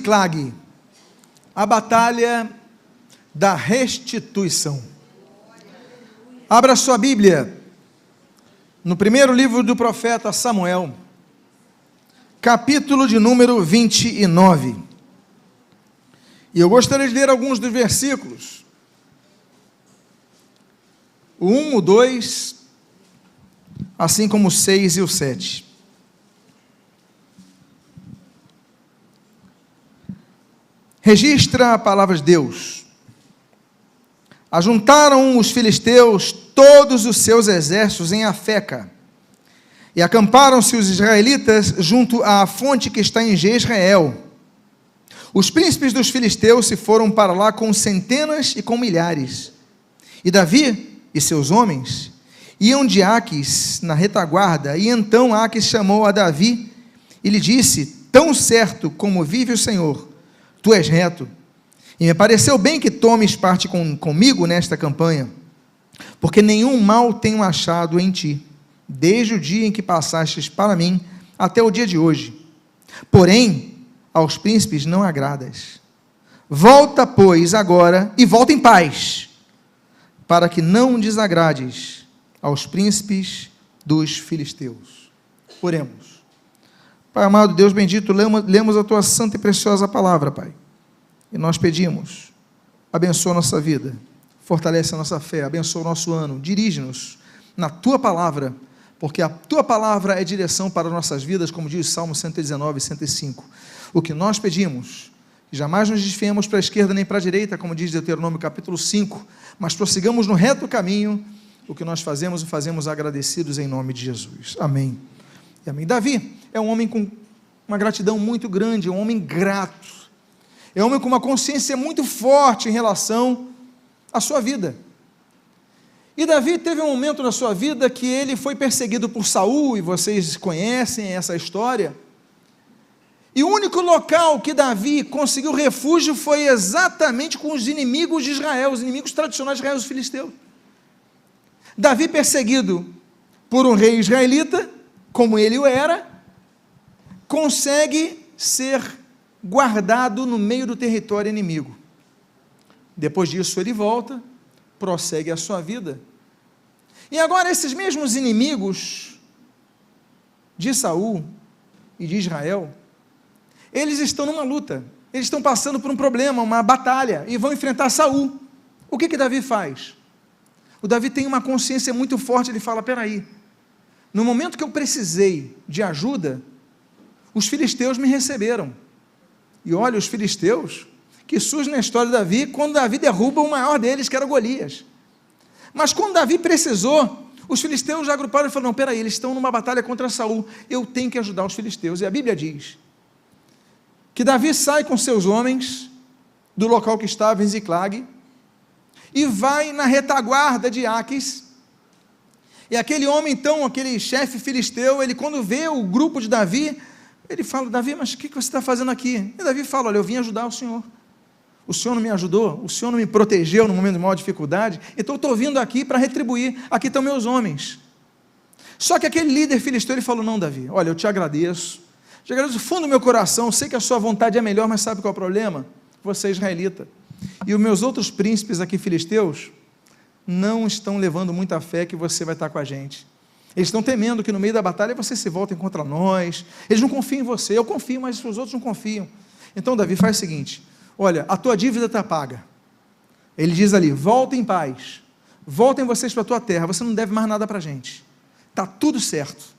Ziclag, a batalha da restituição. Abra sua Bíblia no primeiro livro do profeta Samuel, capítulo de número 29. E eu gostaria de ler alguns dos versículos. O 1, o 2, assim como o 6 e o 7. Registra a palavra de Deus. Ajuntaram os filisteus todos os seus exércitos em Afeca, e acamparam-se os israelitas junto à fonte que está em Jezreel. Os príncipes dos filisteus se foram para lá com centenas e com milhares, e Davi e seus homens iam de Áquis na retaguarda. E então Áquis chamou a Davi e lhe disse: tão certo como vive o Senhor, tu és reto, e me pareceu bem que tomes parte comigo nesta campanha, porque nenhum mal tenho achado em ti, desde o dia em que passastes para mim até o dia de hoje. Porém, aos príncipes não agradas. Volta, pois, agora, e volta em paz, para que não desagrades aos príncipes dos filisteus. Oremos. Pai amado, Deus bendito, lemos a tua santa e preciosa palavra, Pai, e nós pedimos: abençoa a nossa vida, fortalece a nossa fé, abençoa o nosso ano, dirige-nos na tua palavra, porque a tua palavra é direção para nossas vidas, como diz o Salmo 119 e 105. O que nós pedimos, que jamais nos desfiemos para a esquerda nem para a direita, como diz Deuteronômio capítulo 5, mas prossigamos no reto caminho. O que nós fazemos, e fazemos agradecidos em nome de Jesus. Amém e amém. Davi é um homem com uma gratidão muito grande, é um homem grato, é um homem com uma consciência muito forte em relação à sua vida. E Davi teve um momento na sua vida que ele foi perseguido por Saul, e vocês conhecem essa história, e o único local que Davi conseguiu refúgio foi exatamente com os inimigos de Israel, os inimigos tradicionais de Israel, os filisteus. Davi, perseguido por um rei israelita, como ele o era, consegue ser guardado no meio do território inimigo. Depois disso ele volta, prossegue a sua vida, e agora esses mesmos inimigos de Saul e de Israel, eles estão numa luta, eles estão passando por um problema, uma batalha, e vão enfrentar Saul. O que Davi faz? O Davi tem uma consciência muito forte, ele fala: peraí, no momento que eu precisei de ajuda, os filisteus me receberam. E olha, os filisteus, que surgem na história de Davi, quando Davi derruba o maior deles, que era Golias. Mas quando Davi precisou, os filisteus já agruparam e falaram: não, peraí, eles estão numa batalha contra Saul, eu tenho que ajudar os filisteus. E a Bíblia diz que Davi sai com seus homens do local que estava em Ziclag, e vai na retaguarda de Áquis, e aquele homem então, aquele chefe filisteu, ele quando vê o grupo de Davi, ele fala: Davi, mas o que você está fazendo aqui? E Davi fala: olha, eu vim ajudar o senhor não me ajudou, o senhor não me protegeu no momento de maior dificuldade, então eu estou vindo aqui para retribuir, aqui estão meus homens. Só que aquele líder filisteu, ele falou: não, Davi, olha, eu te agradeço do fundo do meu coração, sei que a sua vontade é melhor, mas sabe qual é o problema? Você é israelita, e os meus outros príncipes aqui filisteus não estão levando muita fé que você vai estar com a gente. Eles estão temendo que no meio da batalha você se volte contra nós, eles não confiam em você. Eu confio, mas os outros não confiam. Então Davi, faz o seguinte: olha, a tua dívida está paga. Ele diz ali: volta em paz, voltem vocês para a tua terra, você não deve mais nada para a gente, está tudo certo.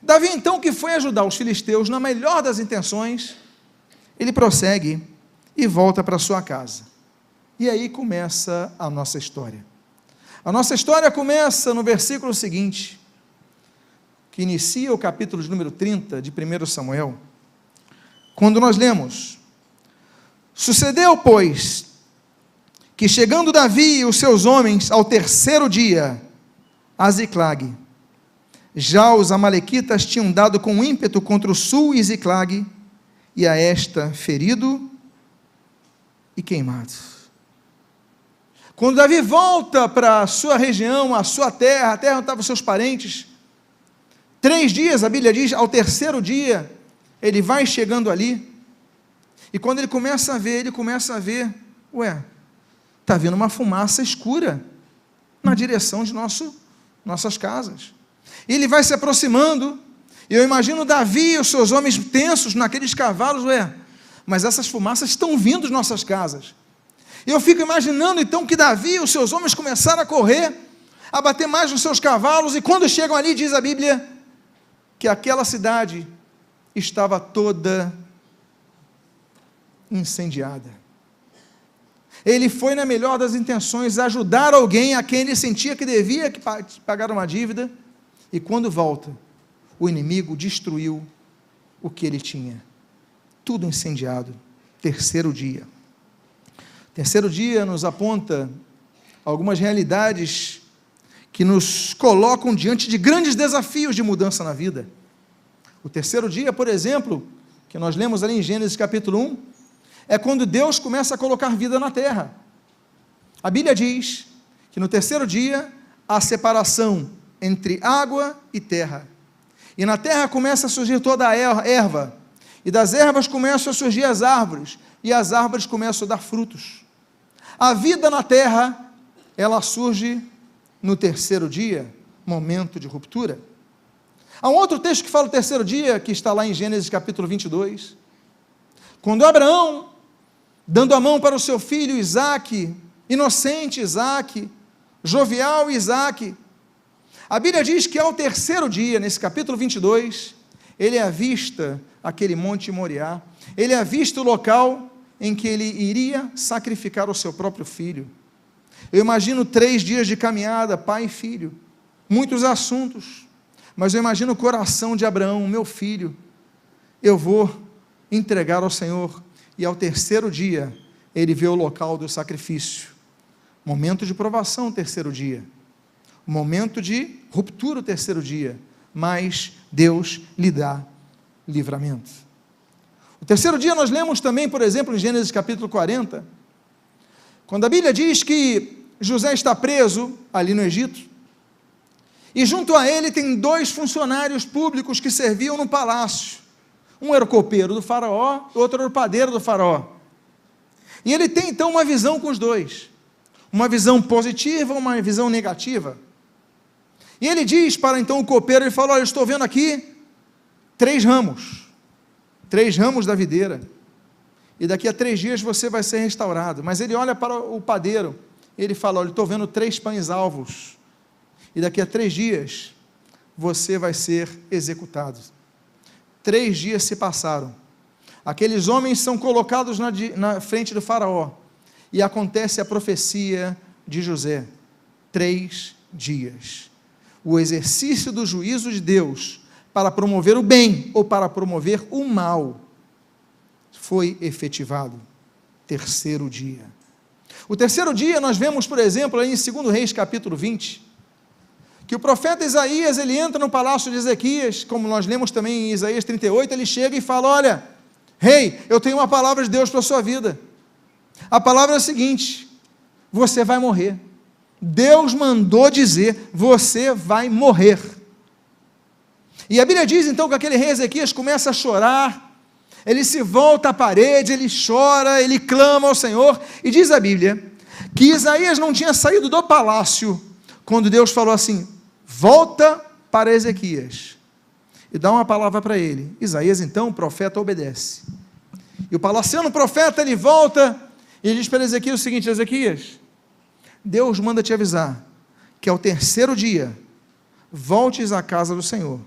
Davi então, que foi ajudar os filisteus na melhor das intenções, ele prossegue e volta para sua casa. E aí começa a nossa história. A nossa história começa no versículo seguinte, que inicia o capítulo de número 30 de 1 Samuel, quando nós lemos: sucedeu, pois, que chegando Davi e os seus homens ao terceiro dia a Ziclag, já os amalequitas tinham dado com ímpeto contra o sul e Ziclag, e a esta ferido e queimado. Quando Davi volta para a sua região, a sua terra, a terra onde estavam seus parentes, 3 dias, a Bíblia diz, ao terceiro dia, ele vai chegando ali, E quando ele começa a ver, está vindo uma fumaça escura na direção de nossas casas. E ele vai se aproximando, e eu imagino Davi e os seus homens tensos naqueles cavalos, mas essas fumaças estão vindo de nossas casas. E eu fico imaginando então que Davi e os seus homens começaram a correr, a bater mais nos seus cavalos, e quando chegam ali, diz a Bíblia, que aquela cidade estava toda incendiada. Ele foi, na melhor das intenções, ajudar alguém a quem ele sentia que devia pagar uma dívida, e quando volta, o inimigo destruiu o que ele tinha. Tudo incendiado. Terceiro dia. Terceiro dia nos aponta algumas realidades que nos colocam diante de grandes desafios de mudança na vida. O terceiro dia, por exemplo, que nós lemos ali em Gênesis capítulo 1, é quando Deus começa a colocar vida na terra. A Bíblia diz que no terceiro dia há separação entre água e terra. E na terra começa a surgir toda a erva, e das ervas começam a surgir as árvores, e as árvores começam a dar frutos. A vida na terra, ela surge no terceiro dia, momento de ruptura. Há um outro texto que fala o terceiro dia, que está lá em Gênesis capítulo 22, quando Abraão, dando a mão para o seu filho Isaque, inocente Isaque, jovial Isaque, a Bíblia diz que ao terceiro dia, nesse capítulo 22, ele avista aquele monte Moriá, ele avista o local em que ele iria sacrificar o seu próprio filho. Eu imagino 3 dias de caminhada, pai e filho, muitos assuntos, mas eu imagino o coração de Abraão, meu filho, eu vou entregar ao Senhor, e ao terceiro dia, ele vê o local do sacrifício, momento de provação, terceiro dia, momento de ruptura, o terceiro dia, mas Deus lhe dá livramento. O terceiro dia nós lemos também, por exemplo, em Gênesis capítulo 40, quando a Bíblia diz que José está preso ali no Egito, e junto a ele tem 2 funcionários públicos que serviam no palácio. Um era o copeiro do faraó, o outro era o padeiro do faraó. E ele tem então uma visão com os 2, uma visão positiva, uma visão negativa. E ele diz para então o copeiro, ele fala, olha, eu estou vendo aqui 3 ramos da videira, e daqui a 3 dias você vai ser restaurado. Mas ele olha para o padeiro, ele fala, olha, eu estou vendo 3 pães alvos, e daqui a 3 dias você vai ser executado. 3 dias se passaram, aqueles homens são colocados na frente do faraó, e acontece a profecia de José, 3 dias, o exercício do juízo de Deus, para promover o bem, ou para promover o mal, foi efetivado, terceiro dia. O terceiro dia nós vemos, por exemplo, aí em 2 Reis capítulo 20, que o profeta Isaías, ele entra no palácio de Ezequias, como nós lemos também em Isaías 38, ele chega e fala, olha, rei, eu tenho uma palavra de Deus para a sua vida, a palavra é a seguinte, você vai morrer, Deus mandou dizer, você vai morrer. E a Bíblia diz então que aquele rei Ezequias começa a chorar, ele se volta à parede, ele chora, ele clama ao Senhor, e diz a Bíblia, que Isaías não tinha saído do palácio, quando Deus falou assim, volta para Ezequias, e dá uma palavra para ele. Isaías então, o profeta, obedece, e o palaciano profeta, ele volta, e diz para Ezequias o seguinte, Ezequias, Deus manda te avisar, que ao terceiro dia, voltes à casa do Senhor.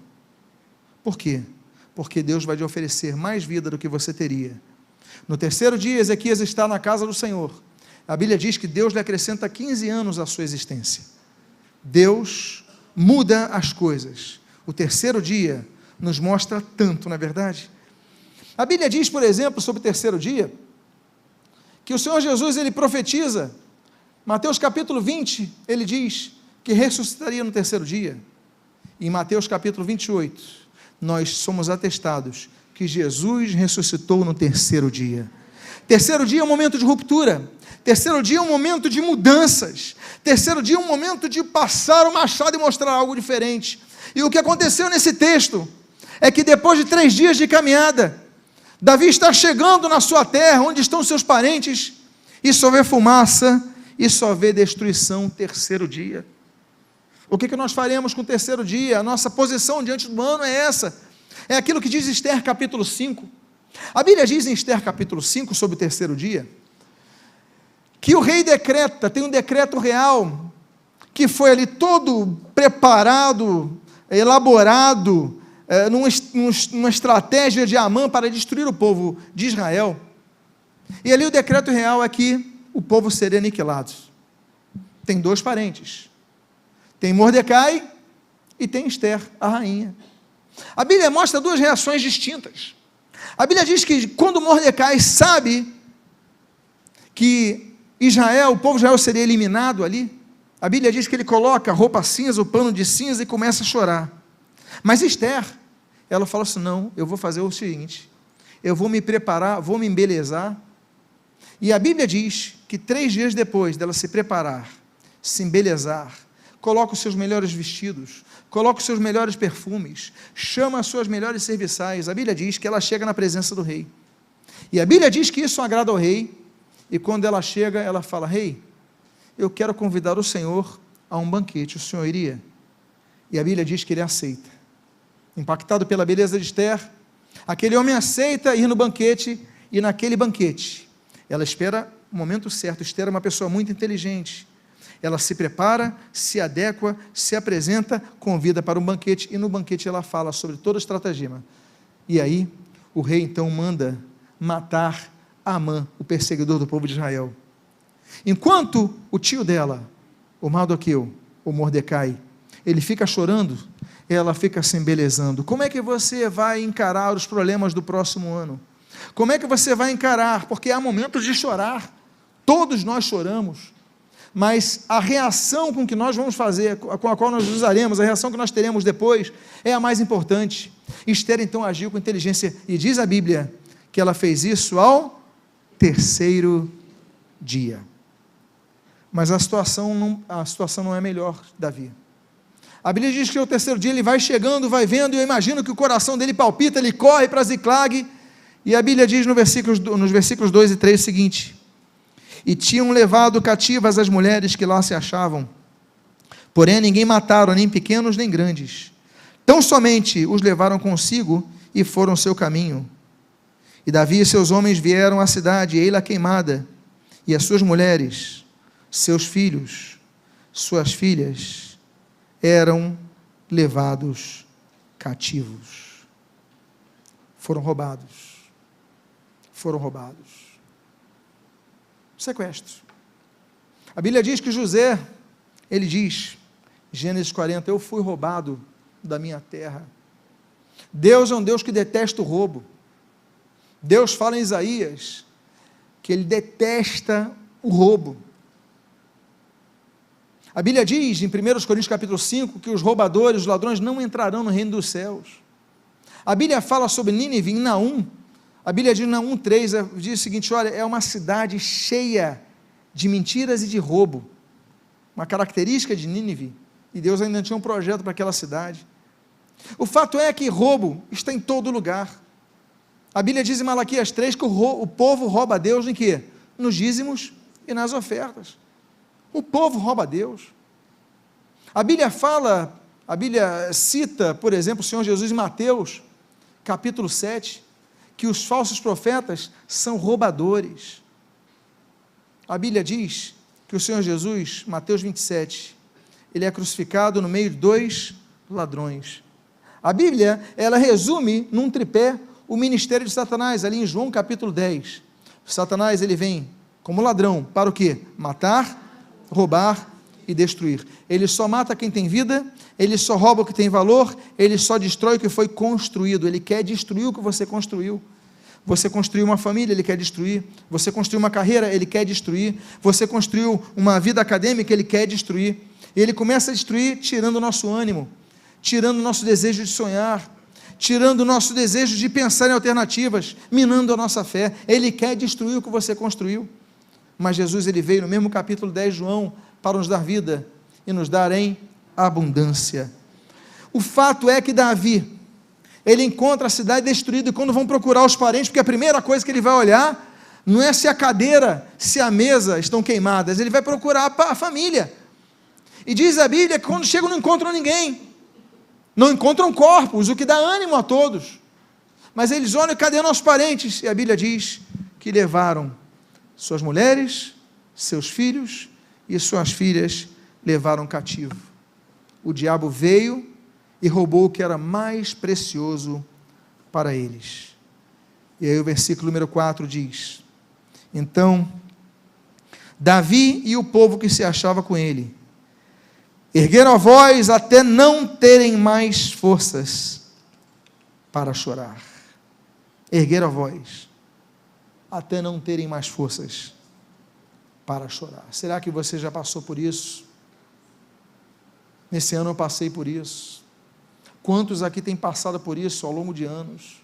Por quê? Porque Deus vai te oferecer mais vida do que você teria. No terceiro dia, Ezequias está na casa do Senhor, a Bíblia diz que Deus lhe acrescenta 15 anos à sua existência. Deus muda as coisas. O terceiro dia nos mostra tanto, não é verdade? A Bíblia diz, por exemplo, sobre o terceiro dia, que o Senhor Jesus, ele profetiza, Mateus capítulo 20, ele diz que ressuscitaria no terceiro dia. Em Mateus capítulo 28, nós somos atestados que Jesus ressuscitou no terceiro dia. Terceiro dia é um momento de ruptura, terceiro dia é um momento de mudanças, terceiro dia é um momento de passar o machado e mostrar algo diferente. E o que aconteceu nesse texto, é que depois de 3 dias de caminhada, Davi está chegando na sua terra, onde estão seus parentes, e só vê fumaça, e só vê destruição. Terceiro dia. O que nós faremos com o terceiro dia? A nossa posição diante do ano é essa. É aquilo que diz Esther capítulo 5. A Bíblia diz em Esther capítulo 5, sobre o terceiro dia, que o rei decreta, tem um decreto real, que foi ali todo preparado, elaborado, numa estratégia de Amã para destruir o povo de Israel. E ali o decreto real é que o povo seria aniquilado. Tem dois parentes. Tem Mordecai e tem Esther, a rainha. A Bíblia mostra duas reações distintas. A Bíblia diz que quando Mordecai sabe que Israel, o povo de Israel seria eliminado ali, a Bíblia diz que ele coloca a roupa cinza, o pano de cinza e começa a chorar. Mas Esther, ela fala assim, não, eu vou fazer o seguinte, eu vou me preparar, vou me embelezar, e a Bíblia diz que 3 dias depois dela se preparar, se embelezar, coloca os seus melhores vestidos, coloca os seus melhores perfumes, chama as suas melhores serviçais, a Bíblia diz que ela chega na presença do rei, e a Bíblia diz que isso agrada ao rei, e quando ela chega, ela fala, rei, eu quero convidar o Senhor a um banquete, o Senhor iria? E a Bíblia diz que ele aceita. Impactado pela beleza de Esther, aquele homem aceita ir no banquete, e naquele banquete, ela espera o momento certo. Esther é uma pessoa muito inteligente, ela se prepara, se adequa, se apresenta, convida para um banquete, e no banquete ela fala sobre todo o estratagema, e aí, o rei então manda matar Amã, o perseguidor do povo de Israel, enquanto o tio dela, o Mardoqueu, o Mordecai, ele fica chorando, ela fica se embelezando. Como é que você vai encarar os problemas do próximo ano? Como é que você vai encarar? Porque há momentos de chorar, todos nós choramos, mas a reação com que nós vamos fazer, com a qual nós usaremos, a reação que nós teremos depois, é a mais importante. Esther então agiu com inteligência, e diz a Bíblia, que ela fez isso ao terceiro dia. Mas a situação não é melhor, Davi. A Bíblia diz que ao terceiro dia ele vai chegando, vai vendo, e eu imagino que o coração dele palpita, ele corre para Ziclag, e a Bíblia diz nos versículos 2 e 3 o seguinte, e tinham levado cativas as mulheres que lá se achavam, porém ninguém mataram, nem pequenos nem grandes, tão somente os levaram consigo, e foram seu caminho. E Davi e seus homens vieram à cidade, e ei-la queimada, e as suas mulheres, seus filhos, suas filhas, eram levados cativos. Foram roubados. Sequestro. A Bíblia diz que José, ele diz, Gênesis 40, eu fui roubado da minha terra. Deus é um Deus que detesta o roubo. Deus fala em Isaías, que ele detesta o roubo. A Bíblia diz, em 1 Coríntios capítulo 5, que os roubadores, os ladrões não entrarão no reino dos céus. A Bíblia fala sobre Nínive em Naum, a Bíblia diz em Naum 3, diz o seguinte, olha, é uma cidade cheia de mentiras e de roubo, uma característica de Nínive, e Deus ainda tinha um projeto para aquela cidade. O fato é que roubo está em todo lugar. A Bíblia diz em Malaquias 3 que o povo rouba a Deus em quê? Nos dízimos e nas ofertas. O povo rouba a Deus. A Bíblia cita, por exemplo, o Senhor Jesus em Mateus, capítulo 7, que os falsos profetas são roubadores. A Bíblia diz que o Senhor Jesus, Mateus 27, ele é crucificado no meio de 2 ladrões. A Bíblia, ela resume num tripé o ministério de Satanás, ali em João capítulo 10. Satanás, ele vem como ladrão, para o quê? Matar, roubar e destruir. Ele só mata quem tem vida, ele só rouba o que tem valor, ele só destrói o que foi construído, ele quer destruir o que você construiu. Você construiu uma família, ele quer destruir. Você construiu uma carreira, ele quer destruir. Você construiu uma vida acadêmica, ele quer destruir. Ele começa a destruir tirando o nosso ânimo, tirando o nosso desejo de sonhar, tirando o nosso desejo de pensar em alternativas, minando a nossa fé. Ele quer destruir o que você construiu. Mas Jesus, ele veio no mesmo capítulo 10 de João, para nos dar vida e nos dar em abundância. O fato é que Davi, ele encontra a cidade destruída, e quando vão procurar os parentes, porque a primeira coisa que ele vai olhar, não é se a cadeira, se a mesa estão queimadas, ele vai procurar a família, e diz a Bíblia que quando chegam não encontram ninguém, não encontram corpos, o que dá ânimo a todos, mas eles olham, cadê nossos parentes? E a Bíblia diz que levaram suas mulheres, seus filhos, e suas filhas levaram cativo. O diabo veio e roubou o que era mais precioso para eles. E aí o versículo número 4 diz: então, Davi e o povo que se achava com ele, ergueram a voz até não terem mais forças para chorar. Ergueram a voz até não terem mais forças para chorar. Será que você já passou por isso? Nesse ano eu passei por isso. Quantos aqui têm passado por isso ao longo de anos?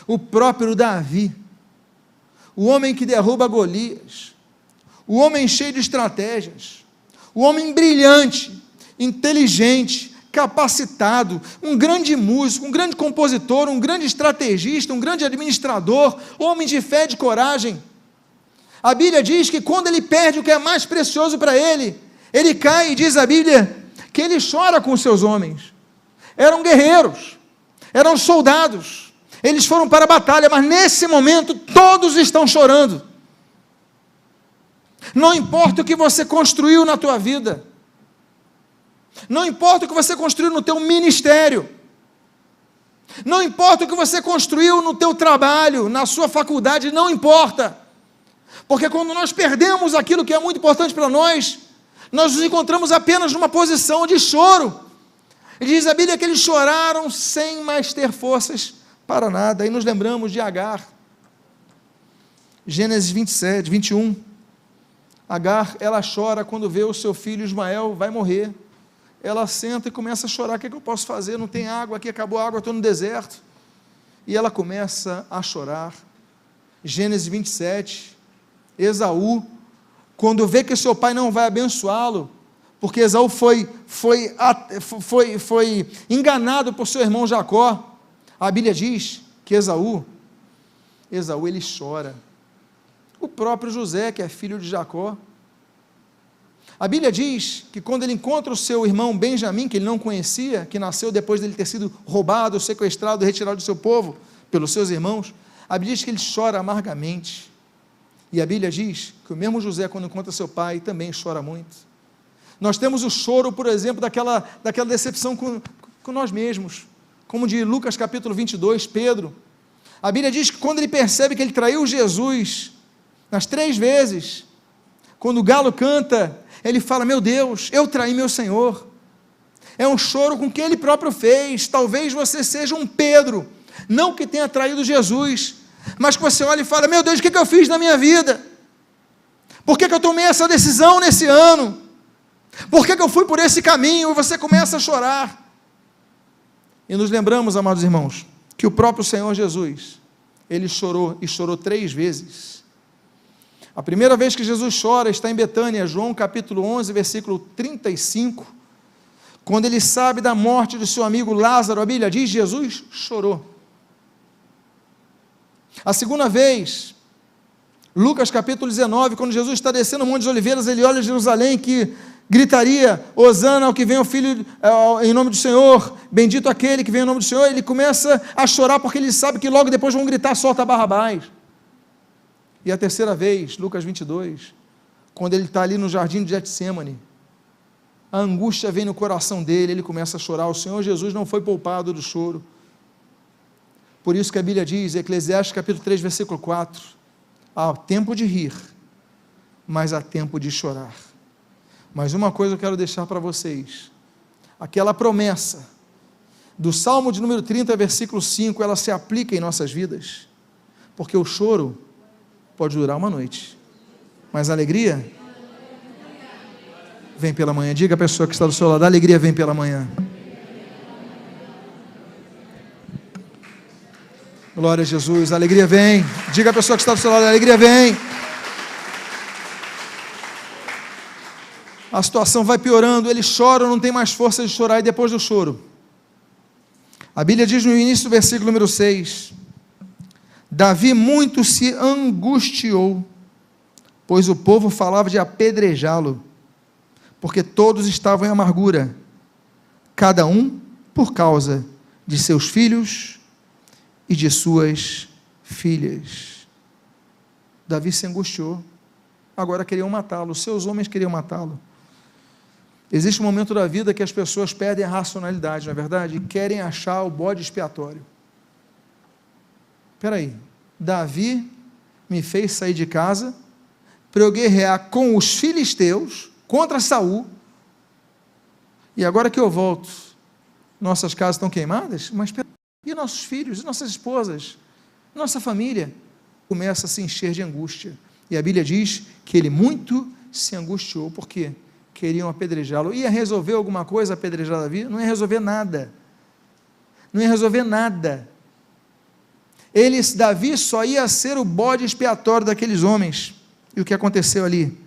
O próprio Davi, o homem que derruba Golias, o homem cheio de estratégias, o homem brilhante, inteligente, capacitado, um grande músico, um grande compositor, um grande estrategista, um grande administrador, homem de fé e de coragem. A Bíblia diz que quando ele perde o que é mais precioso para ele, ele cai, e diz a Bíblia que ele chora com os seus homens. Eram guerreiros, eram soldados, eles foram para a batalha, mas nesse momento todos estão chorando. Não importa o que você construiu na tua vida, não importa o que você construiu no teu ministério, não importa o que você construiu no teu trabalho, na sua faculdade, não importa, porque quando nós perdemos aquilo que é muito importante para nós nos encontramos apenas numa posição de choro. E diz a Bíblia que eles choraram sem mais ter forças para nada. Aí nos lembramos de Agar, Gênesis 27, 21, Agar, ela chora quando vê o seu filho Ismael vai morrer, ela senta e começa a chorar, o que eu posso fazer, não tem água aqui, acabou a água, estou no deserto, e ela começa a chorar. Gênesis 27, Esaú, quando vê que seu pai não vai abençoá-lo, porque Esaú foi enganado por seu irmão Jacó, a Bíblia diz que Esaú ele chora. O próprio José, que é filho de Jacó, a Bíblia diz que quando ele encontra o seu irmão Benjamim, que ele não conhecia, que nasceu depois dele ter sido roubado, sequestrado, retirado do seu povo, pelos seus irmãos, a Bíblia diz que ele chora amargamente, e a Bíblia diz que o mesmo José, quando encontra seu pai, também chora muito. Nós temos o choro, por exemplo, daquela decepção com nós mesmos, como de Lucas capítulo 22, Pedro, a Bíblia diz que quando ele percebe que ele traiu Jesus, nas 3 vezes, quando o galo canta, ele fala, meu Deus, eu traí meu Senhor. É um choro com o que ele próprio fez. Talvez você seja um Pedro, não que tenha traído Jesus, mas que você olha e fala, meu Deus, o que eu fiz na minha vida? Por que eu tomei essa decisão nesse ano? Por que eu fui por esse caminho? E você começa a chorar. E nos lembramos, amados irmãos, que o próprio Senhor Jesus, ele chorou, e chorou 3 vezes. A primeira vez que Jesus chora está em Betânia, João capítulo 11, versículo 35, quando ele sabe da morte do seu amigo Lázaro, a Bíblia diz, Jesus chorou. A segunda vez, Lucas capítulo 19, quando Jesus está descendo o Monte das Oliveiras, ele olha Jerusalém, que gritaria, Hosana ao que vem o Filho, em nome do Senhor, bendito aquele que vem em nome do Senhor, ele começa a chorar, porque ele sabe que logo depois vão gritar, solta Barrabás. E a terceira vez, Lucas 22, quando ele está ali no jardim de Getsêmani, a angústia vem no coração dele, ele começa a chorar, o Senhor Jesus não foi poupado do choro. Por isso que a Bíblia diz, Eclesiastes capítulo 3, versículo 4, há tempo de rir, mas há tempo de chorar. Mas uma coisa eu quero deixar para vocês, aquela promessa do Salmo de número 30, versículo 5, ela se aplica em nossas vidas, porque o choro pode durar uma noite, mas a alegria vem pela manhã. Diga a pessoa que está do seu lado, a alegria vem pela manhã. Glória a Jesus, a alegria vem. Diga a pessoa que está do seu lado, a alegria vem. A situação vai piorando, ele chora, não tem mais força de chorar, e depois do choro, A Bíblia diz no início do versículo número 6, Davi muito se angustiou, pois o povo falava de apedrejá-lo, porque todos estavam em amargura, cada um por causa de seus filhos e de suas filhas. Davi se angustiou, agora queriam matá-lo, seus homens queriam matá-lo. Existe um momento da vida que as pessoas perdem a racionalidade, não é verdade? E querem achar o bode expiatório. Espera aí, Davi me fez sair de casa para eu guerrear com os filisteus contra Saul, e agora que eu volto, nossas casas estão queimadas, mas e nossos filhos, e nossas esposas, nossa família? Começa a se encher de angústia, e a Bíblia diz que ele muito se angustiou, por quê? Queriam apedrejá-lo. Ia resolver alguma coisa apedrejar Davi? Não ia resolver nada, não ia resolver nada. Davi só ia ser o bode expiatório daqueles homens, e o que aconteceu ali?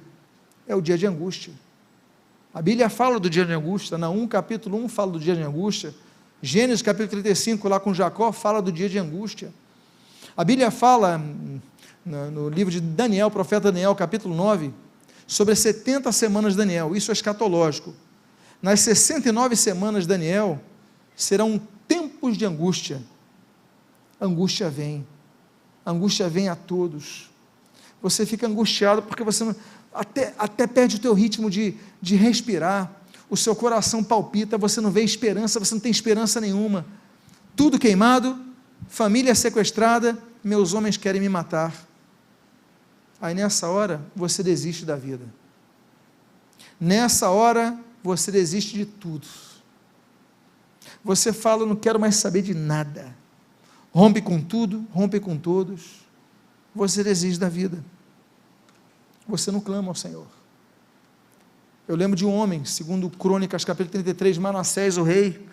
É o dia de angústia. A Bíblia fala do dia de angústia, Naum capítulo 1 fala do dia de angústia, Gênesis capítulo 35 lá com Jacó fala do dia de angústia. A Bíblia fala no livro de Daniel, profeta Daniel, capítulo 9, sobre as 70 semanas de Daniel, isso é escatológico. Nas 69 semanas de Daniel, serão tempos de angústia. Angústia vem a todos. Você fica angustiado porque você até perde o teu ritmo de respirar, o seu coração palpita, você não vê esperança, você não tem esperança nenhuma, tudo queimado, família sequestrada, meus homens querem me matar. Aí nessa hora, você desiste da vida, nessa hora, você desiste de tudo, você fala, não quero mais saber de nada, rompe com tudo, rompe com todos, você desiste da vida, você não clama ao Senhor. Eu lembro de um homem, segundo Crônicas, capítulo 33, Manassés, o rei.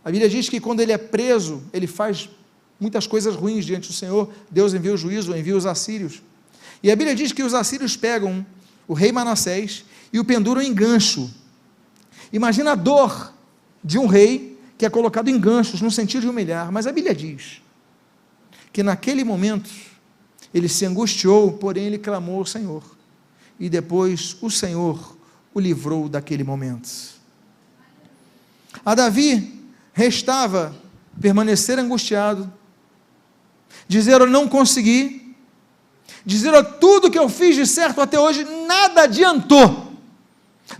A Bíblia diz que quando ele é preso, ele faz muitas coisas ruins diante do Senhor, Deus envia o juízo, envia os assírios. E a Bíblia diz que os assírios pegam o rei Manassés e o penduram em gancho. Imagina a dor de um rei que é colocado em ganchos, no sentido de humilhar, mas a Bíblia diz que naquele momento, ele se angustiou, porém ele clamou ao Senhor, e depois o Senhor o livrou daquele momento. A Davi restava permanecer angustiado, dizer, eu não consegui, dizer, tudo que eu fiz de certo até hoje, nada adiantou.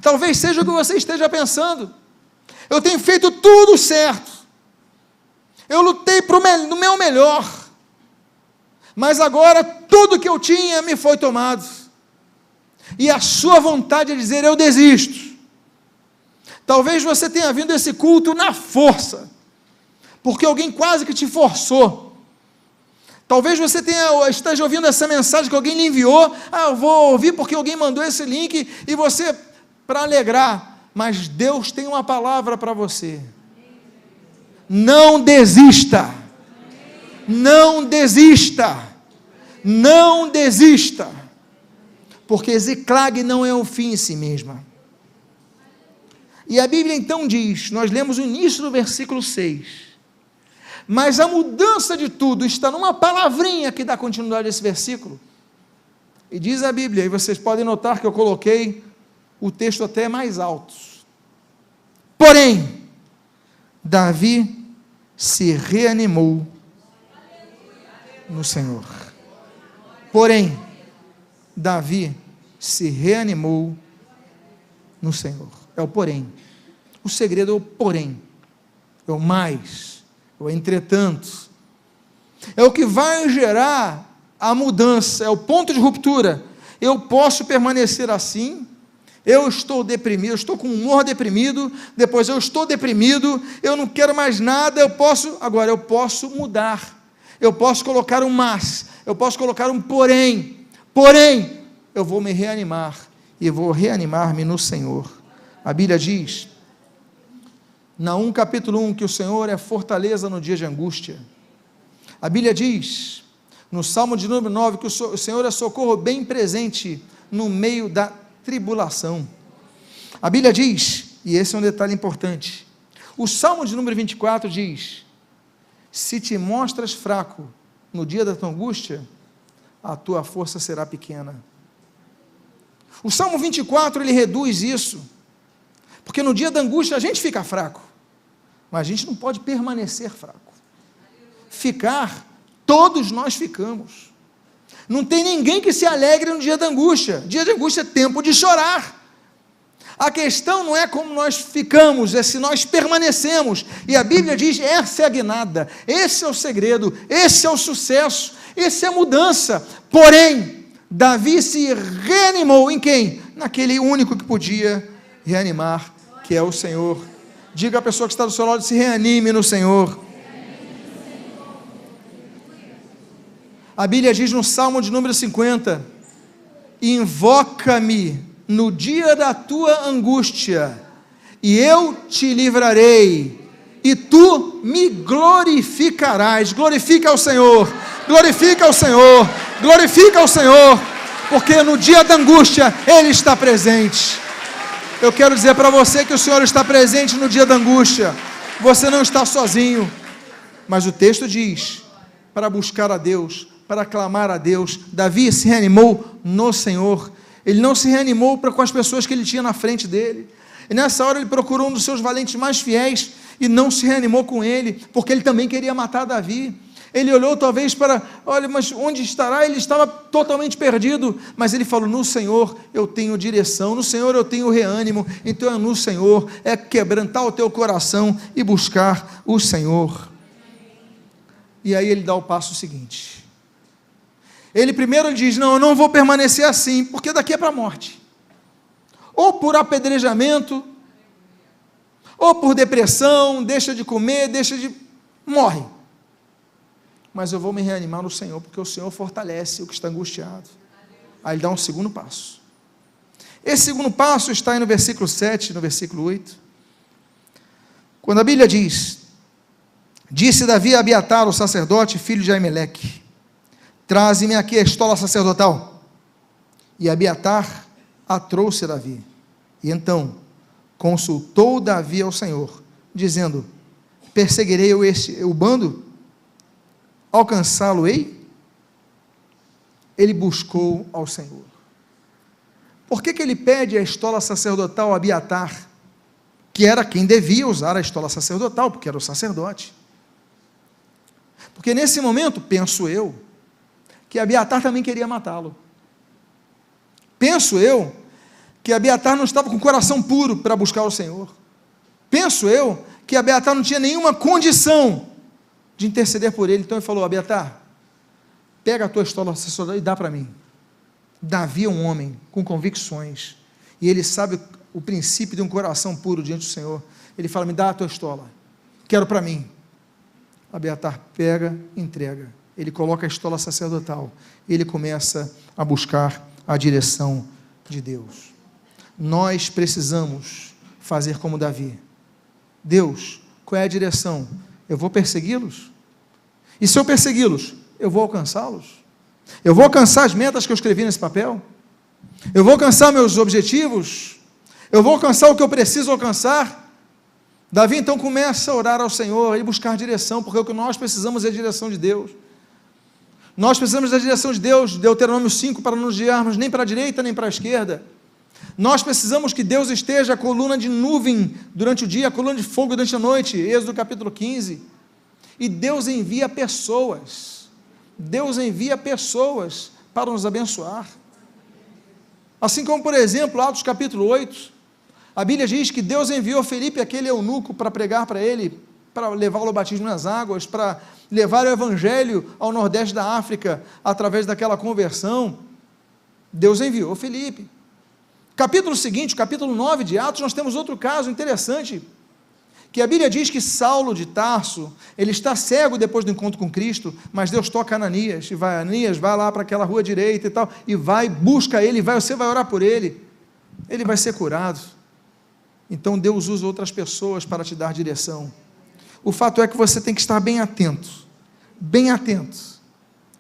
Talvez seja o que você esteja pensando, eu tenho feito tudo certo, eu lutei no meu melhor, mas agora tudo que eu tinha me foi tomado, e a sua vontade é dizer, eu desisto. Talvez você tenha vindo a esse culto na força, porque alguém quase que te forçou. Talvez você esteja ouvindo essa mensagem que alguém lhe enviou, eu vou ouvir porque alguém mandou esse link, e você, para alegrar, mas Deus tem uma palavra para você, não desista, não desista, não desista, porque Ziclag não é o fim em si mesma. E a Bíblia então diz, nós lemos o início do versículo 6, mas a mudança de tudo está numa palavrinha que dá continuidade a esse versículo, e diz a Bíblia, e vocês podem notar que eu coloquei o texto até mais alto, porém, Davi se reanimou no Senhor. Porém, Davi se reanimou no Senhor. É o porém. O segredo é o porém. É o mais. É o entretanto. É o que vai gerar a mudança. É o ponto de ruptura. Eu posso permanecer assim. Eu estou deprimido. Eu estou com humor deprimido. Depois eu estou deprimido. Eu não quero mais nada. Agora eu posso mudar. Eu posso colocar um mas. Eu posso colocar um porém. Porém, eu vou me reanimar, e vou reanimar-me no Senhor. A Bíblia diz, Naum capítulo 1, que o Senhor é fortaleza no dia de angústia. A Bíblia diz, no Salmo de número 9, que o Senhor é socorro bem presente no meio da tribulação. A Bíblia diz, e esse é um detalhe importante, O Salmo de número 24 diz: se te mostras fraco no dia da tua angústia, a tua força será pequena. O Salmo 24, ele reduz isso, porque no dia da angústia a gente fica fraco, mas a gente não pode permanecer fraco. Ficar, todos nós ficamos. Não tem ninguém que se alegre no dia da angústia. Dia de angústia é tempo de chorar. A questão não é como nós ficamos, é se nós permanecemos. E a Bíblia diz: essa é a guinada, esse é o segredo, esse é o sucesso, essa é a mudança. Porém, Davi se reanimou em quem? Naquele único que podia reanimar, que é o Senhor. Diga à pessoa que está do seu lado: se reanime no Senhor. A Bíblia diz no Salmo de número 50: invoca-me no dia da tua angústia, e eu te livrarei, e tu me glorificarás. Glorifica ao Senhor, glorifica ao Senhor, glorifica ao Senhor, porque no dia da angústia Ele está presente. Eu quero dizer para você que o Senhor está presente no dia da angústia, você não está sozinho, mas o texto diz, para buscar a Deus, para clamar a Deus, Davi se reanimou no Senhor. Ele não se reanimou com as pessoas que ele tinha na frente dele, e nessa hora ele procurou um dos seus valentes mais fiéis, e não se reanimou com ele, porque ele também queria matar Davi. Ele olhou talvez para, olha, mas onde estará? Ele estava totalmente perdido, mas ele falou: no Senhor eu tenho direção, no Senhor eu tenho reânimo, então é no Senhor, é quebrantar o teu coração e buscar o Senhor. E aí ele dá o passo seguinte. Ele primeiro diz: não, eu não vou permanecer assim, porque daqui é para a morte, ou por apedrejamento, ou por depressão, deixa de comer, morre, mas eu vou me reanimar no Senhor, porque o Senhor fortalece o que está angustiado. Aí ele dá um segundo passo. Esse segundo passo está aí no versículo 7, no versículo 8, quando a Bíblia diz: disse Davi a Abiatar, o sacerdote, filho de Aimeleque: traze-me aqui a estola sacerdotal. E Abiatar a trouxe a Davi. E então consultou Davi ao Senhor, dizendo: perseguirei eu o bando? Alcançá-lo-ei? Ele buscou ao Senhor. Por que ele pede a estola sacerdotal a Abiatar, que era quem devia usar a estola sacerdotal, porque era o sacerdote? Porque nesse momento, penso eu, que Abiatar também queria matá-lo. Penso eu, que Abiatar não estava com o coração puro para buscar o Senhor. Penso eu, que Abiatar não tinha nenhuma condição de interceder por ele. Então ele falou: Abiatar, pega a tua estola sacerdotal e dá para mim. Davi é um homem com convicções, e ele sabe o princípio de um coração puro diante do Senhor. Ele fala: me dá a tua estola, quero para mim. Abiatar pega, entrega. Ele coloca a estola sacerdotal, ele começa a buscar a direção de Deus. Nós precisamos fazer como Davi. Deus, qual é a direção? Eu vou persegui-los? E se eu persegui-los, eu vou alcançá-los? Eu vou alcançar as metas que eu escrevi nesse papel? Eu vou alcançar meus objetivos? Eu vou alcançar o que eu preciso alcançar? Davi então começa a orar ao Senhor e buscar direção, porque o que nós precisamos é a direção de Deus. Nós precisamos da direção de Deus, Deuteronômio 5, para não nos guiarmos nem para a direita nem para a esquerda. Nós precisamos que Deus esteja a coluna de nuvem durante o dia, a coluna de fogo durante a noite, Êxodo capítulo 15. E Deus envia pessoas para nos abençoar. Assim como, por exemplo, Atos capítulo 8, a Bíblia diz que Deus enviou Felipe, aquele eunuco, para pregar para ele, para levá-lo ao batismo nas águas, para levar o evangelho ao nordeste da África, através daquela conversão. Deus enviou Felipe. Capítulo seguinte, capítulo 9 de Atos, nós temos outro caso interessante, que a Bíblia diz que Saulo de Tarso, ele está cego depois do encontro com Cristo, mas Deus toca Ananias, e vai: Ananias, vai lá para aquela rua direita e tal, e vai, busca ele, você vai orar por ele vai ser curado. Então Deus usa outras pessoas para te dar direção. O fato é que você tem que estar bem atento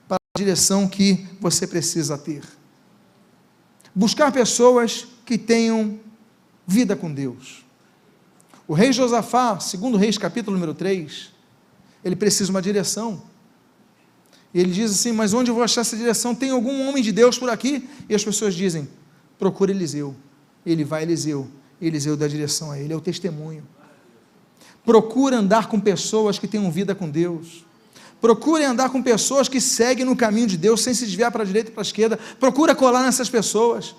para a direção que você precisa ter. Buscar pessoas que tenham vida com Deus. O rei Josafá, segundo Reis, capítulo número 3, ele precisa de uma direção. E ele diz assim, mas onde eu vou achar essa direção? Tem algum homem de Deus por aqui? E as pessoas dizem, procura Eliseu. Ele vai a Eliseu. Eliseu dá direção a ele, é o testemunho. Procura andar com pessoas que tenham vida com Deus. Procure andar com pessoas que seguem no caminho de Deus, sem se desviar para a direita e para a esquerda. Procura colar nessas pessoas,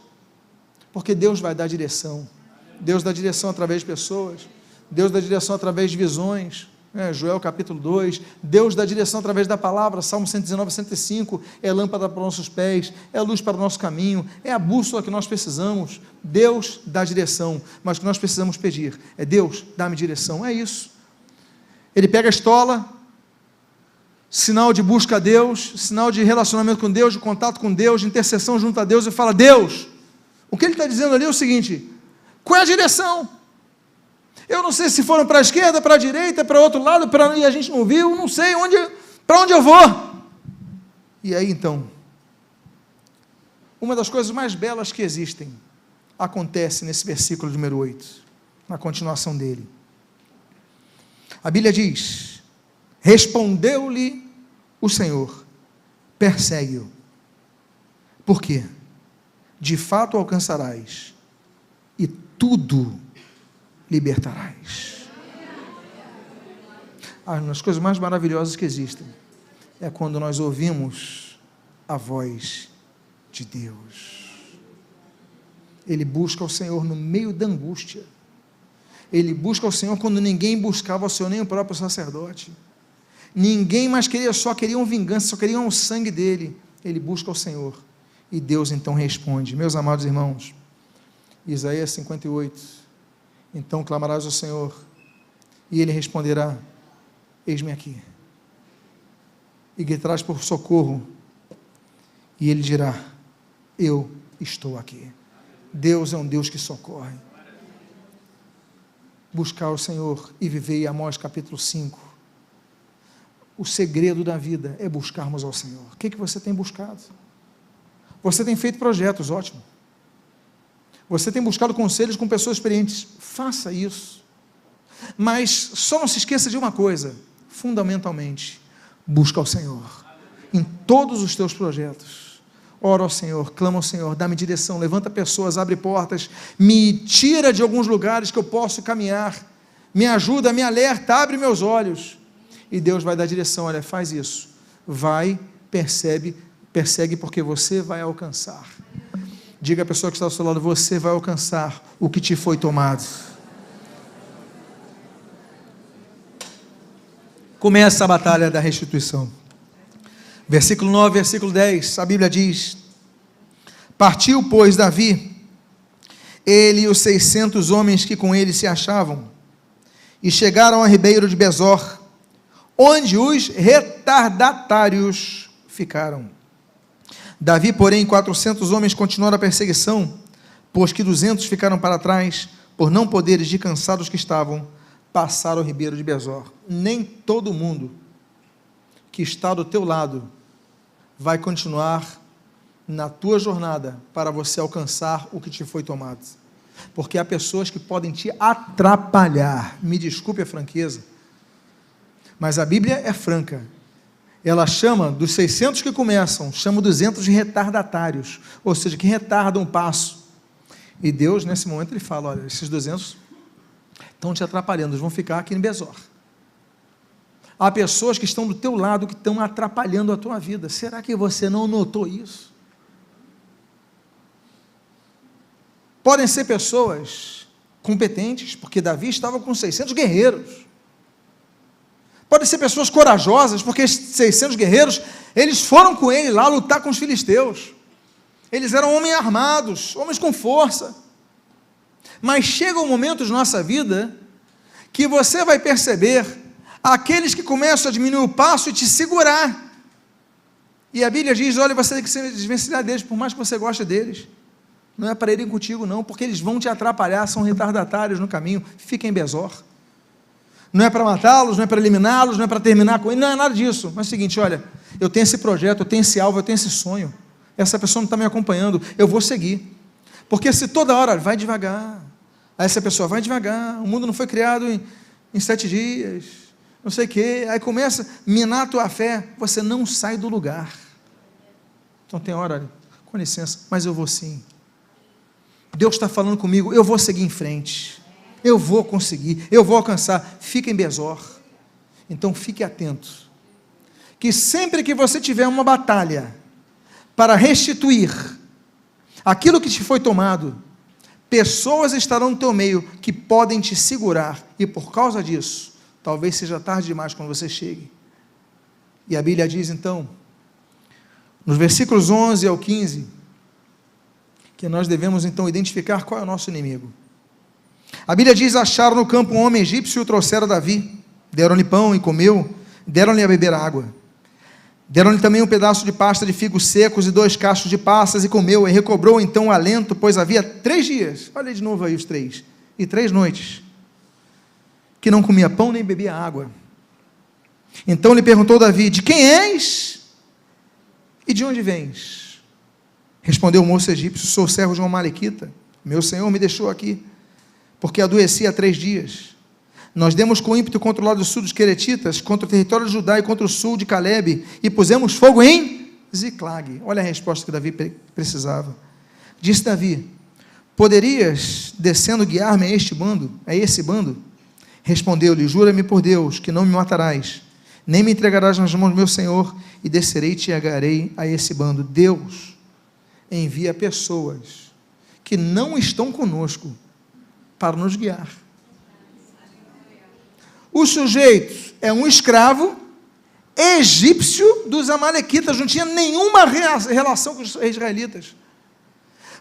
porque Deus vai dar direção. Deus dá direção através de pessoas. Deus dá direção através de visões. Joel capítulo 2, Deus dá direção através da palavra, Salmo 119, 105, é lâmpada para nossos pés, é luz para o nosso caminho, é a bússola que nós precisamos. Deus dá direção, mas o que nós precisamos pedir é, Deus, dá-me direção, é isso. Ele pega a estola, sinal de busca a Deus, sinal de relacionamento com Deus, de contato com Deus, de intercessão junto a Deus, e fala, Deus, o que ele está dizendo ali é o seguinte, qual é a direção? Eu não sei se foram para a esquerda, para a direita, para o outro lado, e a gente não viu, não sei para onde eu vou. E aí então, uma das coisas mais belas que existem, acontece nesse versículo número 8, na continuação dele. A Bíblia diz, respondeu-lhe o Senhor, persegue-o. Por quê? De fato alcançarás, e tudo libertarás. Uma das coisas mais maravilhosas que existem é quando nós ouvimos a voz de Deus. Ele busca o Senhor no meio da angústia. Ele busca o Senhor quando ninguém buscava o Senhor, nem o próprio sacerdote. Ninguém mais queria, só queriam vingança, só queriam o sangue dele. Ele busca o Senhor. E Deus então responde. Meus amados irmãos, Isaías 58, então clamarás ao Senhor, e Ele responderá, eis-me aqui, e gritarás por socorro, e Ele dirá, eu estou aqui. Deus é um Deus que socorre. Buscar o Senhor e viver, Amós capítulo 5, o segredo da vida é buscarmos ao Senhor. O que você tem buscado? Você tem feito projetos, ótimo. Você tem buscado conselhos com pessoas experientes, faça isso. Mas só não se esqueça de uma coisa, fundamentalmente, busca ao Senhor. Em todos os teus projetos, ora ao Senhor, clama ao Senhor, dá-me direção, levanta pessoas, abre portas, me tira de alguns lugares que eu posso caminhar, me ajuda, me alerta, abre meus olhos. E Deus vai dar direção, olha, faz isso. Vai, persegue porque você vai alcançar. Diga à pessoa que está ao seu lado, você vai alcançar o que te foi tomado. Começa a batalha da restituição. Versículo 9, versículo 10, a Bíblia diz, partiu, pois, Davi, ele e os 600 homens que com ele se achavam, e chegaram ao ribeiro de Besor, onde os retardatários ficaram. Davi, porém, 400 homens continuaram a perseguição, pois que 200 ficaram para trás, por não poderes de cansados que estavam, passaram o ribeiro de Besor. Nem todo mundo que está do teu lado vai continuar na tua jornada para você alcançar o que te foi tomado. Porque há pessoas que podem te atrapalhar. Me desculpe a franqueza, mas a Bíblia é franca. Ela chama, dos 600 que começam, chama 200 de retardatários, ou seja, que retardam o passo. E Deus, nesse momento, Ele fala, olha, esses 200 estão te atrapalhando, eles vão ficar aqui em Besor. Há pessoas que estão do teu lado, que estão atrapalhando a tua vida. Será que você não notou isso? Podem ser pessoas competentes, porque Davi estava com 600 guerreiros. Podem ser pessoas corajosas, porque esses 600 guerreiros, eles foram com ele lá lutar com os filisteus. Eles eram homens armados, homens com força. Mas chega um momento de nossa vida, que você vai perceber, aqueles que começam a diminuir o passo e te segurar. E a Bíblia diz, olha, você tem que se desvencilhar deles, por mais que você goste deles. Não é para irem contigo não, porque eles vão te atrapalhar, são retardatários no caminho, fica em Besor. Não é para matá-los, não é para eliminá-los, não é para terminar com ele, não é nada disso. Mas é o seguinte, olha, eu tenho esse projeto, eu tenho esse alvo, eu tenho esse sonho, essa pessoa não está me acompanhando, eu vou seguir. Porque se toda hora, vai devagar, Aí essa pessoa vai devagar, o mundo não foi criado em 7 dias, não sei o quê, aí começa a minar a tua fé, você não sai do lugar. Então tem hora, olha, com licença, mas eu vou sim. Deus está falando comigo, eu vou seguir em frente, eu vou conseguir, eu vou alcançar. Fica em Bezor. Então fique atento, que sempre que você tiver uma batalha para restituir aquilo que te foi tomado, pessoas estarão no teu meio que podem te segurar, e por causa disso, talvez seja tarde demais quando você chegue. E a Bíblia diz então, nos versículos 11 ao 15, que nós devemos então identificar qual é o nosso inimigo. A Bíblia diz: acharam no campo um homem egípcio e o trouxeram a Davi, deram-lhe pão e comeu, deram-lhe a beber água. Deram-lhe também um pedaço de pasta de figos secos e 2 cachos de passas, e comeu, e recobrou então o alento, pois havia 3 dias, olha de novo aí os 3, e 3 noites, que não comia pão nem bebia água. Então lhe perguntou Davi: de quem és? E de onde vens? Respondeu o moço egípcio: sou servo de uma amalequita, meu senhor me deixou aqui, porque adoeci há 3 dias. Nós demos com ímpeto contra o lado sul dos Queretitas, contra o território de Judá e contra o sul de Calebe, e pusemos fogo em Ziclag. Olha a resposta que Davi precisava. Disse Davi: poderias, descendo, guiar-me a esse bando? Respondeu-lhe: jura-me por Deus, que não me matarás, nem me entregarás nas mãos do meu senhor, e descerei e te agarrei a esse bando. Deus envia pessoas que não estão conosco para nos guiar. O sujeito é um escravo egípcio dos amalequitas, não tinha nenhuma relação com os israelitas.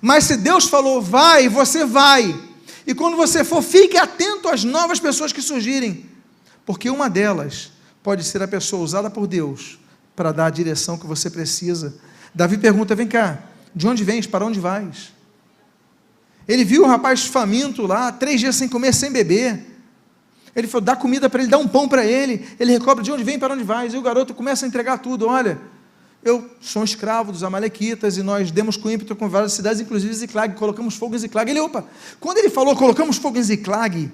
Mas se Deus falou, vai, você vai. E quando você for, fique atento às novas pessoas que surgirem, porque uma delas pode ser a pessoa usada por Deus para dar a direção que você precisa. Davi pergunta: vem cá, de onde vens, para onde vais? Ele viu o rapaz faminto lá, 3 dias sem comer, sem beber. Ele falou: dá comida para ele, dá um pão para ele. Ele recobra: de onde vem, para onde vais? E o garoto começa a entregar tudo. Olha, eu sou um escravo dos amalequitas, e nós demos com ímpeto com várias cidades, inclusive Ziclag, colocamos fogo em Ziclag. Ele, quando ele falou, colocamos fogo em Ziclag,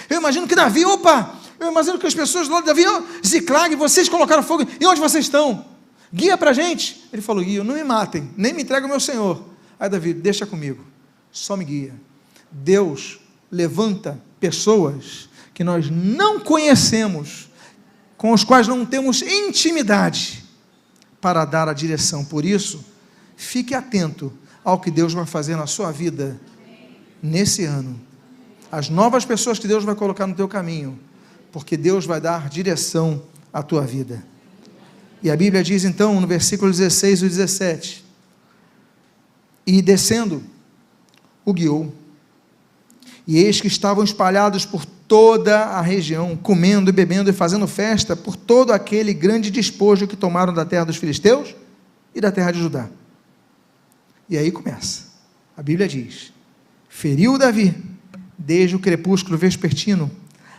eu imagino que Davi, eu imagino que as pessoas lá de Davi, Ziclag, vocês colocaram fogo, e onde vocês estão? Guia para a gente. Ele falou: guia, não me matem, nem me entreguem o meu senhor. Aí Davi: deixa comigo, só me guia. Deus levanta pessoas que nós não conhecemos, com os quais não temos intimidade, para dar a direção. Por isso, fique atento ao que Deus vai fazer na sua vida nesse ano, as novas pessoas que Deus vai colocar no teu caminho, porque Deus vai dar direção à tua vida. E a Bíblia diz então, no versículo 16 e 17, e descendo, o guiou, e eis que estavam espalhados por toda a região, comendo e bebendo e fazendo festa por todo aquele grande despojo que tomaram da terra dos filisteus e da terra de Judá. E aí começa, a Bíblia diz: feriu Davi, desde o crepúsculo vespertino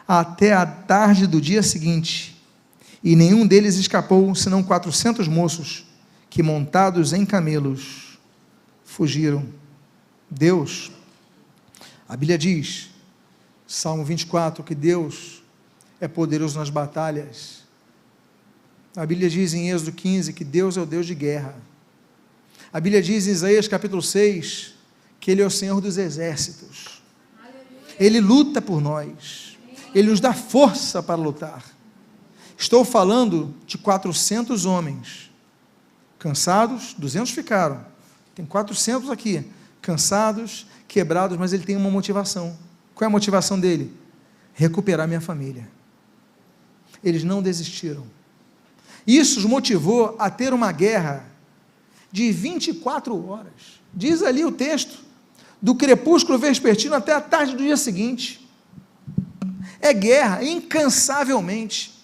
até a tarde do dia seguinte, e nenhum deles escapou, senão 400 moços, que montados em camelos, fugiram. Deus, a Bíblia diz, Salmo 24, que Deus é poderoso nas batalhas. A Bíblia diz em Êxodo 15, que Deus é o Deus de guerra. A Bíblia diz em Isaías capítulo 6, que Ele é o Senhor dos exércitos. Ele luta por nós, Ele nos dá força para lutar. Estou falando de 400 homens, cansados, 200 ficaram, tem 400 aqui, cansados, quebrados, mas ele tem uma motivação. Qual é a motivação dele? Recuperar minha família. Eles não desistiram. Isso os motivou a ter uma guerra de 24 horas. Diz ali o texto, do crepúsculo vespertino até a tarde do dia seguinte. É guerra, incansavelmente.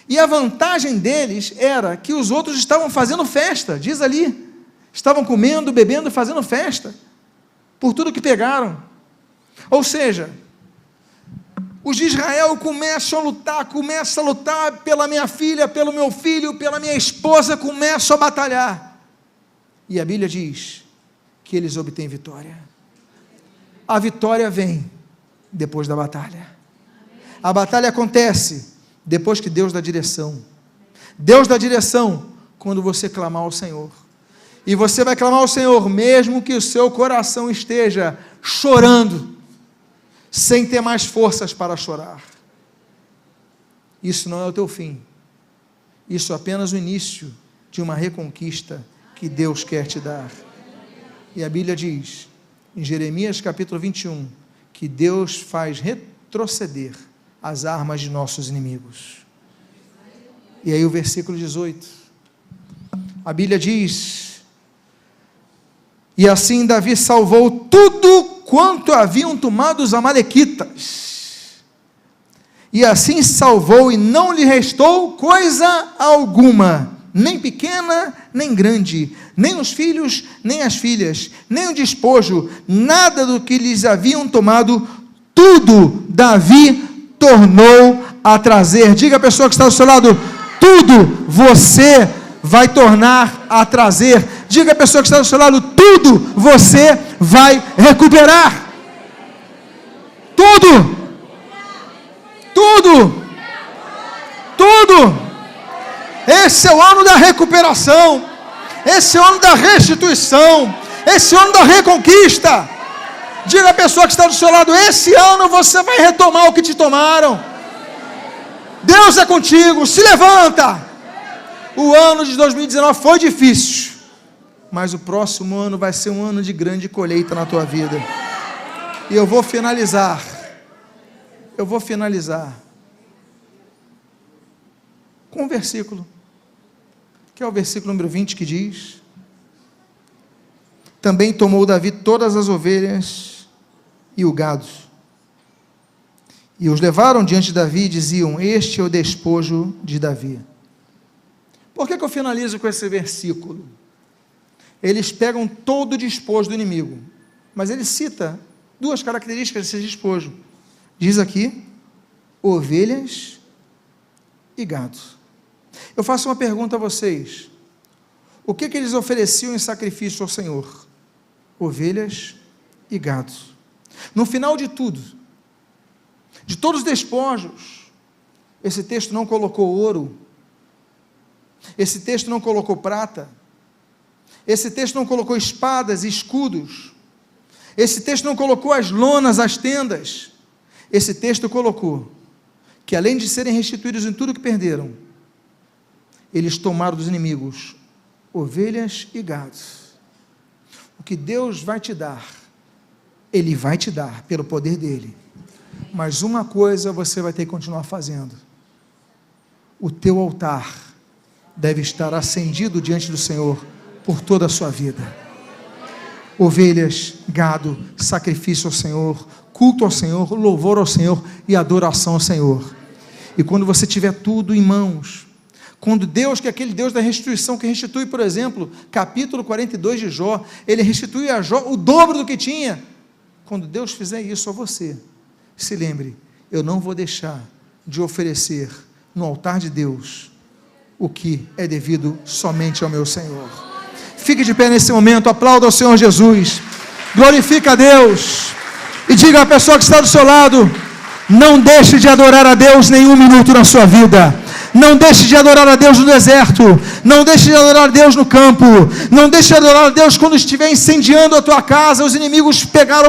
E a vantagem deles era que os outros estavam fazendo festa, diz ali, estavam comendo, bebendo, fazendo festa, por tudo que pegaram. Ou seja, os de Israel começam a lutar pela minha filha, pelo meu filho, pela minha esposa, começam a batalhar. E a Bíblia diz que eles obtêm vitória. A vitória vem depois da batalha. A batalha acontece depois que Deus dá direção. Deus dá direção quando você clamar ao Senhor. E você vai clamar ao Senhor, mesmo que o seu coração esteja chorando, sem ter mais forças para chorar. Isso não é o teu fim. Isso é apenas o início de uma reconquista que Deus quer te dar. E a Bíblia diz, em Jeremias capítulo 21, que Deus faz retroceder as armas de nossos inimigos. E aí o versículo 18, a Bíblia diz, e assim Davi salvou tudo quanto haviam tomado os amalequitas, e assim salvou, e não lhe restou coisa alguma, nem pequena, nem grande, nem os filhos, nem as filhas, nem o despojo, nada do que lhes haviam tomado, tudo Davi tornou a trazer. Diga à pessoa que está do seu lado, tudo você vai tornar a trazer. Diga à pessoa que está do seu lado, tudo você vai recuperar. Tudo. Esse é o ano da recuperação. Esse é o ano da restituição. Esse é o ano da reconquista. Diga à pessoa que está do seu lado, esse ano você vai retomar o que te tomaram. Deus é contigo, se levanta. O ano de 2019 foi difícil, mas o próximo ano vai ser um ano de grande colheita na tua vida. E eu vou finalizar com um versículo, que é o versículo número 20, que diz, também tomou Davi todas as ovelhas e o gado, e os levaram diante de Davi e diziam, este é o despojo de Davi. Por que eu finalizo com esse versículo? Eles pegam todo o despojo do inimigo, mas ele cita duas características desse despojo. Diz aqui, ovelhas e gado. Eu faço uma pergunta a vocês, o que eles ofereciam em sacrifício ao Senhor? Ovelhas e gado. No final de tudo, de todos os despojos, esse texto não colocou ouro, esse texto não colocou prata, esse texto não colocou espadas e escudos, esse texto não colocou as lonas, as tendas, esse texto colocou que além de serem restituídos em tudo que perderam, eles tomaram dos inimigos ovelhas e gados. O que Deus vai te dar, Ele vai te dar pelo poder dEle, mas uma coisa você vai ter que continuar fazendo, o teu altar deve estar acendido diante do Senhor por toda a sua vida. Ovelhas, gado, sacrifício ao Senhor, culto ao Senhor, louvor ao Senhor e adoração ao Senhor. E quando você tiver tudo em mãos, quando Deus, que é aquele Deus da restituição, que restitui, por exemplo, capítulo 42 de Jó, Ele restitui a Jó o dobro do que tinha. Quando Deus fizer isso a você, se lembre, eu não vou deixar de oferecer no altar de Deus o que é devido somente ao meu Senhor. Fique de pé nesse momento, aplauda ao Senhor Jesus, glorifica a Deus, e diga à pessoa que está do seu lado, não deixe de adorar a Deus nenhum minuto na sua vida. Não deixe de adorar a Deus no deserto, não deixe de adorar a Deus no campo, não deixe de adorar a Deus quando estiver incendiando a tua casa, os inimigos pegaram